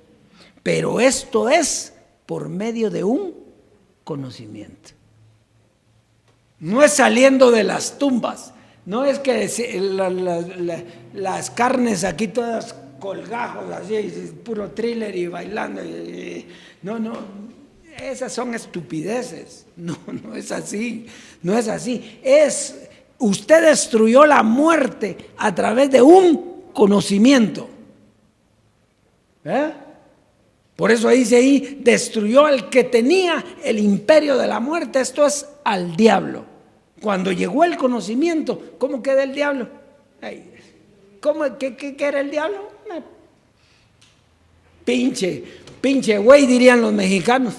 Pero esto es por medio de un conocimiento. No es saliendo de las tumbas. No es que las carnes aquí todas colgajos, así, puro thriller y bailando. No, esas son estupideces. No es así. No es así. Usted destruyó la muerte a través de un conocimiento. Por eso dice ahí, destruyó al que tenía el imperio de la muerte, esto es al diablo. Cuando llegó el conocimiento, ¿cómo queda el diablo? ¿Qué era el diablo? Pinche güey, dirían los mexicanos.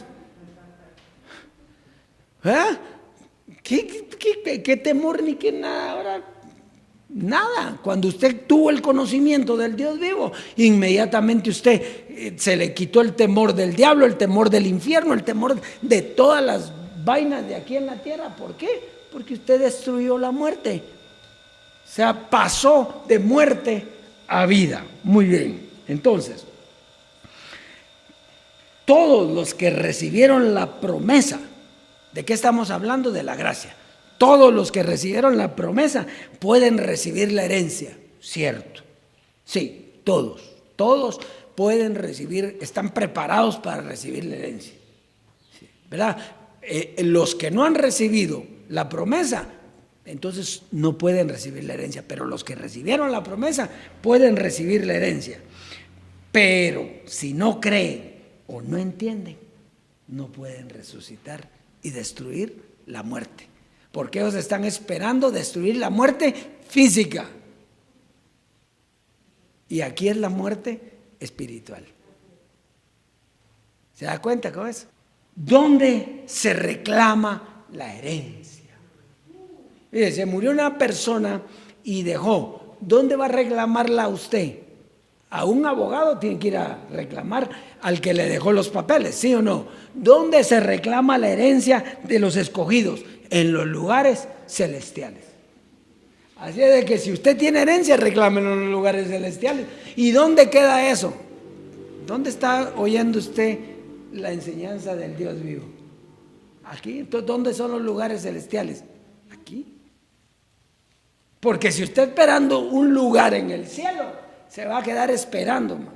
¿Qué temor ni qué nada ahora? Nada. Cuando usted tuvo el conocimiento del Dios vivo, inmediatamente usted se le quitó el temor del diablo, el temor del infierno, el temor de todas las vainas de aquí en la tierra. ¿Por qué? Porque usted destruyó la muerte. O sea, pasó de muerte a vida. Muy bien. Entonces, todos los que recibieron la promesa, ¿de qué estamos hablando? De la gracia. Todos los que recibieron la promesa pueden recibir la herencia, ¿cierto? Sí, todos pueden recibir, están preparados para recibir la herencia, ¿sí? ¿Verdad? Los que no han recibido la promesa, entonces no pueden recibir la herencia, pero los que recibieron la promesa pueden recibir la herencia. Pero si no creen o no entienden, no pueden resucitar y destruir la muerte. Porque ellos están esperando destruir la muerte física. Y aquí es la muerte espiritual. ¿Se da cuenta con eso? ¿Dónde se reclama la herencia? Mire, se murió una persona y dejó. ¿Dónde va a reclamarla usted? A un abogado tiene que ir a reclamar al que le dejó los papeles, ¿sí o no? ¿Dónde se reclama la herencia de los escogidos? En los lugares celestiales. Así es de que si usted tiene herencia, reclámelo en los lugares celestiales. ¿Y dónde queda eso? ¿Dónde está oyendo usted la enseñanza del Dios vivo? Aquí. Entonces, ¿dónde son los lugares celestiales? Aquí. Porque si usted esperando un lugar en el cielo, se va a quedar esperando, man.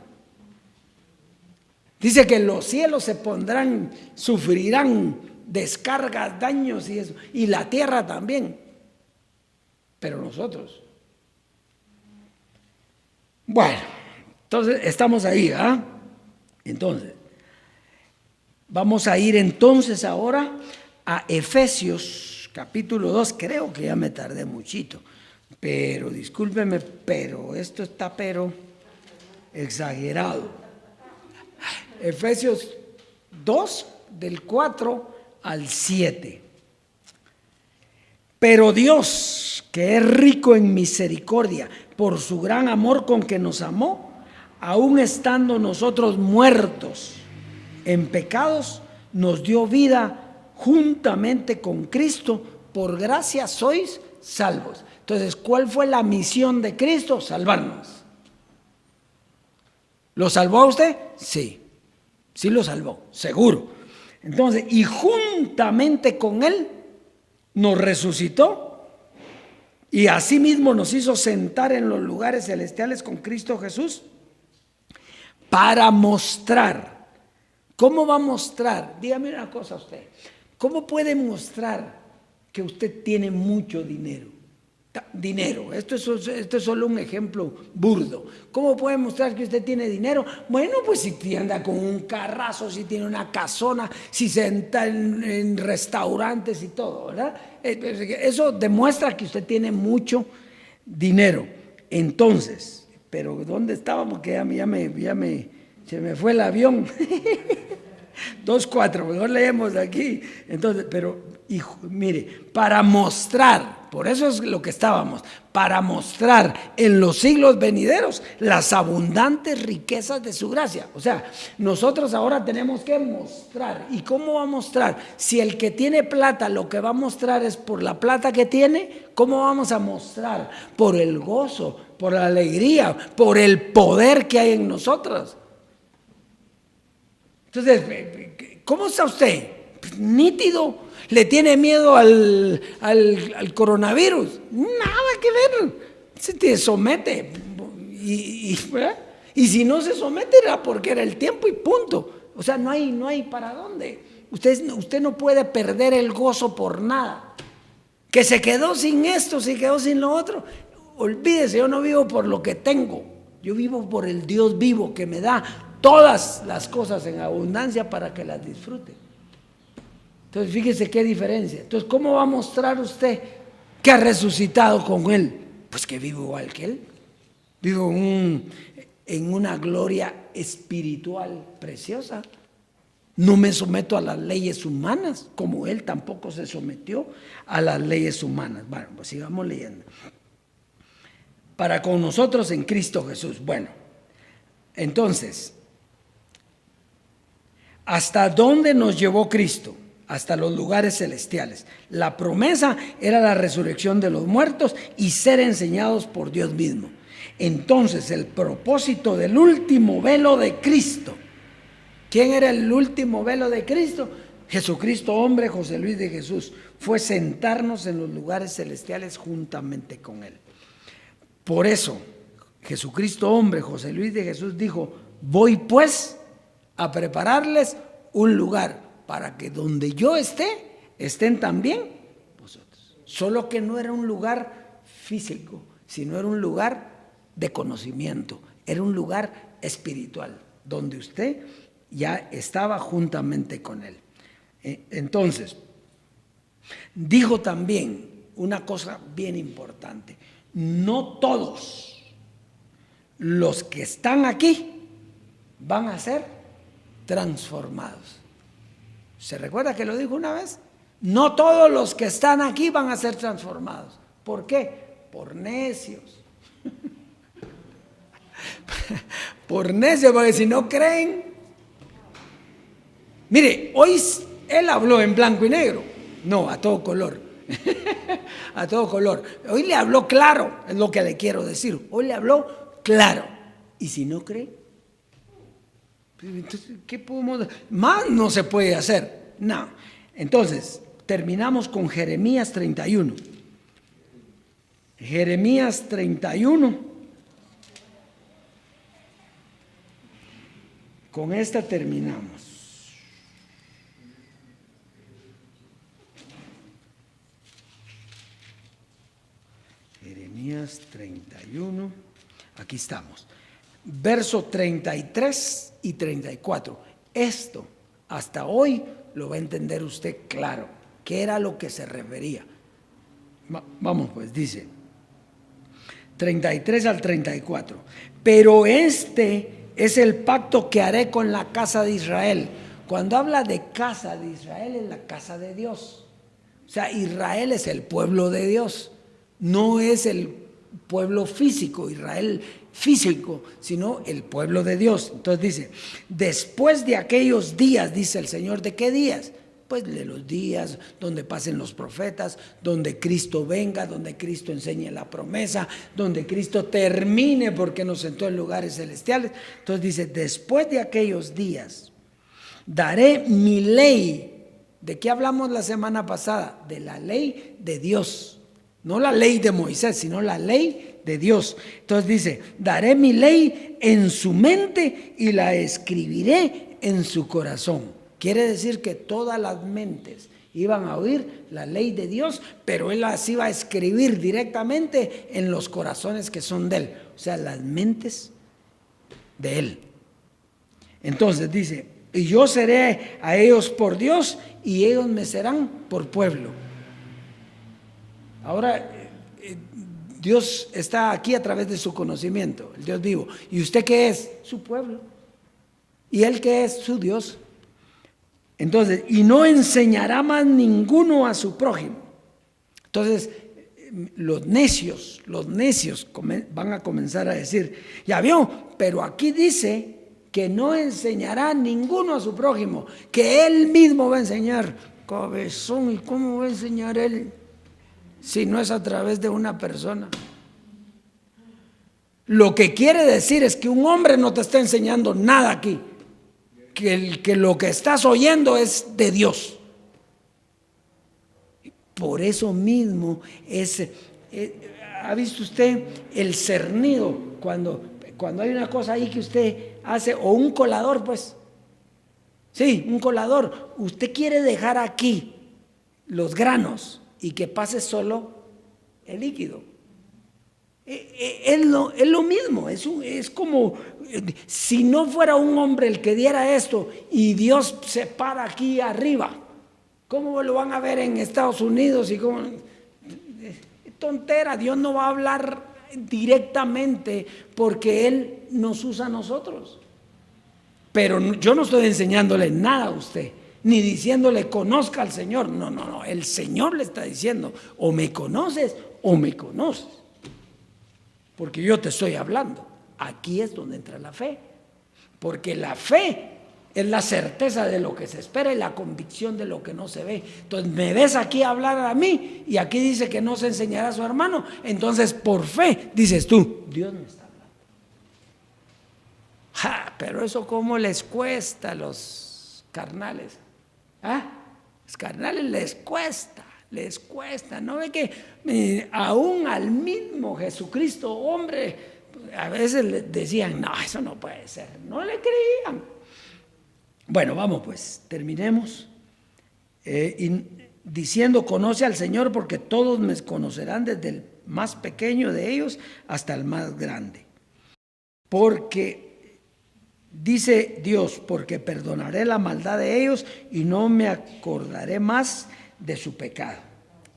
Dice que los cielos se pondrán, sufrirán descargas, daños y eso, y la tierra también, pero nosotros. Bueno, entonces estamos ahí, ¿ah? Entonces, vamos a ir entonces ahora a Efesios capítulo 2, creo que ya me tardé muchito, pero discúlpeme, pero esto está exagerado. Efesios 2, del 4 al 7. Pero Dios, que es rico en misericordia, por su gran amor con que nos amó, aun estando nosotros muertos en pecados, nos dio vida juntamente con Cristo. Por gracia sois salvos. Entonces, ¿cuál fue la misión de Cristo? Salvarnos. ¿Lo salvó a usted? Sí, sí lo salvó, seguro. Entonces, y juntamente con Él nos resucitó y asimismo nos hizo sentar en los lugares celestiales con Cristo Jesús para mostrar. ¿Cómo va a mostrar? Dígame una cosa usted. ¿Cómo puede mostrar que usted tiene mucho dinero? Dinero, esto es solo un ejemplo burdo. ¿Cómo puede mostrar que usted tiene dinero? Bueno, pues si anda con un carrazo, si tiene una casona, si se senta en restaurantes y todo, ¿verdad? Eso demuestra que usted tiene mucho dinero. Entonces, pero ¿dónde estábamos? Que se me fue el avión. 2:4, mejor leemos aquí. Entonces, pero, hijo, mire, para mostrar, por eso es lo que estábamos, para mostrar en los siglos venideros las abundantes riquezas de su gracia. O sea, nosotros ahora tenemos que mostrar. ¿Y cómo va a mostrar? Si el que tiene plata lo que va a mostrar es por la plata que tiene, ¿cómo vamos a mostrar? Por el gozo, por la alegría, por el poder que hay en nosotros. Entonces, ¿cómo está usted? Nítido. ¿Le tiene miedo al coronavirus? Nada que ver. Se te somete. Y si no se somete era porque era el tiempo y punto. O sea, no hay para dónde. Usted no puede perder el gozo por nada. Que se quedó sin esto, se quedó sin lo otro. Olvídese, yo no vivo por lo que tengo. Yo vivo por el Dios vivo que me da todas las cosas en abundancia para que las disfrute. Entonces, fíjese qué diferencia. Entonces, ¿cómo va a mostrar usted que ha resucitado con Él? Pues que vivo igual que Él. Vivo en una gloria espiritual preciosa. No me someto a las leyes humanas, como Él tampoco se sometió a las leyes humanas. Bueno, pues sigamos leyendo. Para con nosotros en Cristo Jesús. Bueno, entonces, ¿hasta dónde nos llevó Cristo? Hasta los lugares celestiales. La promesa era la resurrección de los muertos y ser enseñados por Dios mismo. Entonces, el propósito del último velo de Cristo. ¿Quién era el último velo de Cristo? Jesucristo, hombre, José Luis de Jesús. Fue sentarnos en los lugares celestiales juntamente con Él. Por eso, Jesucristo, hombre, José Luis de Jesús dijo: voy pues a prepararles un lugar para que donde yo esté, estén también vosotros. Solo que no era un lugar físico, sino era un lugar de conocimiento, era un lugar espiritual, donde usted ya estaba juntamente con Él. Entonces, dijo también una cosa bien importante: no todos los que están aquí van a ser transformados. ¿Se recuerda que lo dijo una vez? No todos los que están aquí van a ser transformados. ¿Por qué? Por necios. Por necios, porque si no creen. Mire, hoy él habló en blanco y negro. No, a todo color. A todo color. Hoy le habló claro, es lo que le quiero decir. Hoy le habló claro. ¿Y si no cree? Entonces, ¿qué podemos hacer? Más no se puede hacer. No. Entonces, terminamos con Jeremías 31. Jeremías 31. Con esta terminamos. Jeremías 31. Aquí estamos. Verso 33 y 34. Esto hasta hoy lo va a entender usted claro. ¿Qué era lo que se refería? Vamos pues, dice 33 al 34. Pero este es el pacto que haré con la casa de Israel. Cuando habla de casa de Israel, es la casa de Dios. O sea, Israel es el pueblo de Dios. No es el pueblo físico, Israel físico, sino el pueblo de Dios. Entonces dice: después de aquellos días, dice el Señor. ¿De qué días? pues de los días donde pasen los profetas, donde Cristo venga, donde Cristo enseñe la promesa, donde Cristo termine porque nos sentó en lugares celestiales. Entonces dice, después de aquellos días, daré mi ley. ¿De qué hablamos la semana pasada? De la ley de Dios. No la ley de Moisés, sino la ley de Dios. Entonces dice, daré mi ley en su mente y la escribiré en su corazón. Quiere decir que todas las mentes iban a oír la ley de Dios, pero Él las iba a escribir directamente en los corazones que son de Él. O sea, las mentes de Él. Entonces dice, y yo seré a ellos por Dios y ellos me serán por pueblo. Ahora, Dios está aquí a través de su conocimiento, el Dios vivo. ¿Y usted qué es? Su pueblo. ¿Y Él qué es? Su Dios. Entonces, y no enseñará más ninguno a su prójimo. Entonces, los necios van a comenzar a decir, ya vio, pero aquí dice que no enseñará ninguno a su prójimo, que Él mismo va a enseñar. Cabezón, ¿y cómo va a enseñar Él si no es a través de una persona? Lo que quiere decir es que un hombre no te está enseñando nada aquí. Que lo que estás oyendo es de Dios. Por eso mismo ¿ha visto usted el cernido? Cuando hay una cosa ahí que usted hace, o un colador, pues. Sí, un colador. Usted quiere dejar aquí los granos y que pase solo el líquido. Es lo mismo, es como si no fuera un hombre el que diera esto y Dios se para aquí arriba. ¿Cómo lo van a ver en Estados Unidos? Tontera, Dios no va a hablar directamente porque Él nos usa a nosotros. Pero yo no estoy enseñándole nada a usted, ni diciéndole conozca al Señor. No, el Señor le está diciendo o me conoces o me conoces. Porque yo te estoy hablando. Aquí es donde entra la fe. Porque la fe es la certeza de lo que se espera y la convicción de lo que no se ve. Entonces me ves aquí hablar a mí y aquí dice que no se enseñará a su hermano. Entonces por fe dices tú, Dios me está hablando. Pero eso cómo les cuesta a los carnales. Los carnales les cuesta. ¿No ve que aún al mismo Jesucristo, hombre, a veces le decían, no, eso no puede ser, no le creían? Bueno, vamos pues, terminemos diciendo, conoce al Señor porque todos me conocerán desde el más pequeño de ellos hasta el más grande. Porque, dice Dios, porque perdonaré la maldad de ellos y no me acordaré más de su pecado.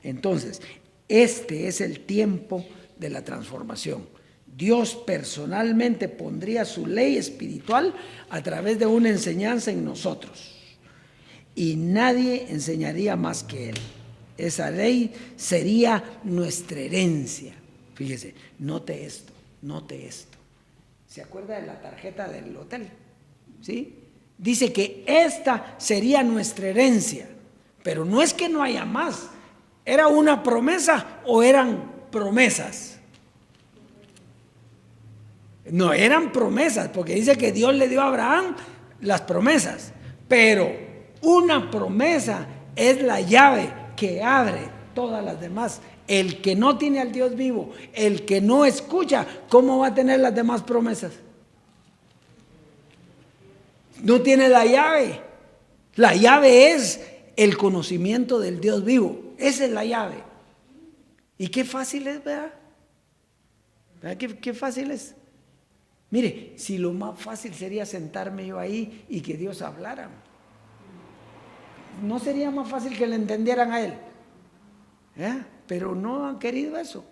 Entonces, este es el tiempo de la transformación. Dios personalmente pondría su ley espiritual a través de una enseñanza en nosotros y nadie enseñaría más que Él. Esa ley sería nuestra herencia. Fíjese, note esto. ¿Se acuerda de la tarjeta del hotel? ¿Sí? Dice que esta sería nuestra herencia. Pero no es que no haya más. ¿Era una promesa o eran promesas? No, eran promesas, porque dice que Dios le dio a Abraham las promesas. Pero una promesa es la llave que abre todas las demás. El que no tiene al Dios vivo, el que no escucha, ¿cómo va a tener las demás promesas? No tiene la llave. La llave es el conocimiento del Dios vivo. Esa es la llave. Y qué fácil es, ¿verdad? ¿Verdad? Qué fácil es. Mire, si lo más fácil sería sentarme yo ahí y que Dios hablara, ¿no sería más fácil que le entendieran a Él? Pero no han querido eso.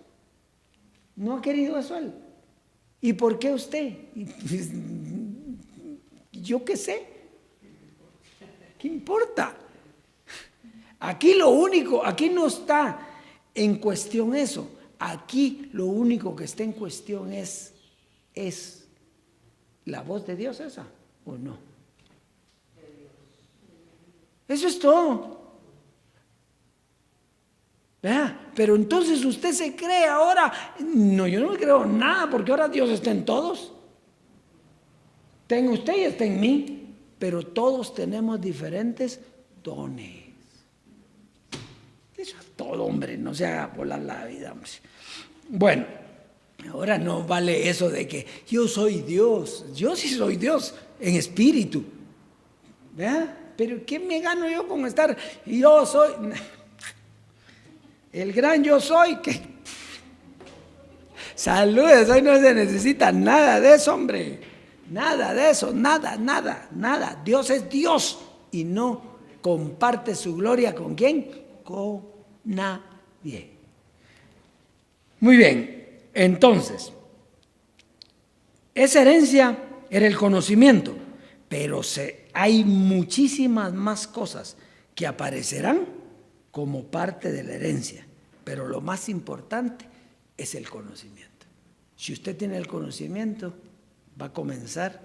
No ha querido eso Él. ¿Y por qué usted? Yo qué sé. ¿Qué importa? Aquí no está en cuestión eso. Aquí lo único que está en cuestión es la voz de Dios esa o no. Eso es todo. ¿Vea? Pero entonces usted se cree ahora, no, yo no me creo nada, porque ahora Dios está en todos. Está en usted y está en mí, pero todos tenemos diferentes dones. Eso es todo, hombre, no se haga volar la vida, hombre. Bueno, ahora no vale eso de que yo soy Dios. Yo sí soy Dios en espíritu. ¿Vea? Pero ¿qué me gano yo con estar? Yo soy el gran yo soy. Que saludes, hoy no se necesita nada de eso, hombre. Nada de eso, nada, nada, nada. Dios es Dios y no comparte su gloria con quién, con nadie. Muy bien, entonces, esa herencia era el conocimiento, pero hay muchísimas más cosas que aparecerán como parte de la herencia, pero lo más importante es el conocimiento. Si usted tiene el conocimiento, va a comenzar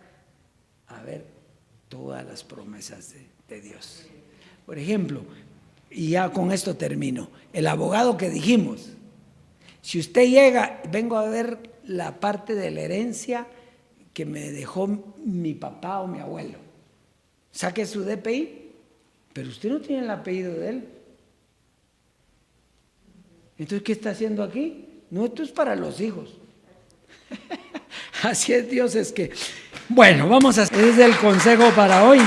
a ver todas las promesas de Dios. Por ejemplo, y ya con esto termino, el abogado que dijimos, si usted llega, vengo a ver la parte de la herencia que me dejó mi papá o mi abuelo, saque su DPI, pero usted no tiene el apellido de él. Entonces, ¿qué está haciendo aquí? No, esto es para los hijos. Así es Dios, es que... Bueno, ese es el consejo para hoy.